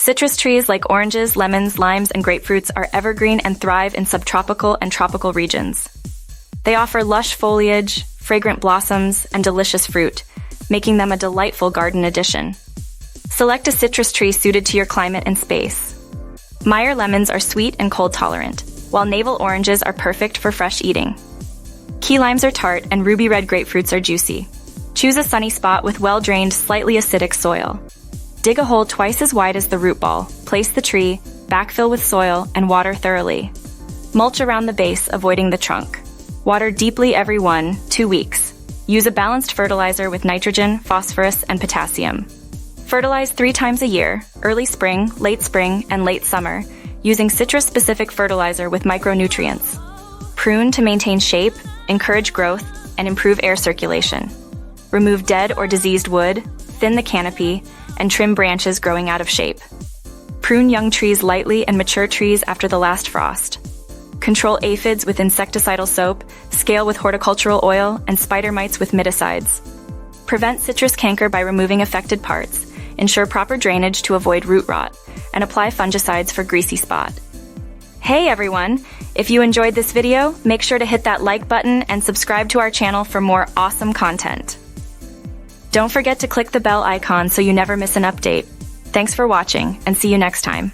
Citrus trees like oranges, lemons, limes, and grapefruits are evergreen and thrive in subtropical and tropical regions. They offer lush foliage, fragrant blossoms, and delicious fruit, making them a delightful garden addition. Select a citrus tree suited to your climate and space. Meyer lemons are sweet and cold tolerant, while navel oranges are perfect for fresh eating. Key limes are tart and ruby red grapefruits are juicy. Choose a sunny spot with well-drained, slightly acidic soil. Dig a hole twice as wide as the root ball, place the tree, backfill with soil, and water thoroughly. Mulch around the base, avoiding the trunk. Water deeply every 1-2 weeks. Use a balanced fertilizer with nitrogen, phosphorus, and potassium. Fertilize 3 times a year, early spring, and late summer, using citrus-specific fertilizer with micronutrients. Prune to maintain shape, encourage growth, and improve air circulation. Remove dead or diseased wood, thin the canopy, and trim branches growing out of shape. Prune young trees lightly and mature trees after the last frost. Control aphids with insecticidal soap, scale with horticultural oil, and spider mites with miticides. Prevent citrus canker by removing affected parts, ensure proper drainage to avoid root rot, and apply fungicides for greasy spot. Hey everyone! If you enjoyed this video, make sure to hit that like button and subscribe to our channel for more awesome content. Don't forget to click the bell icon so you never miss an update. Thanks for watching, and see you next time.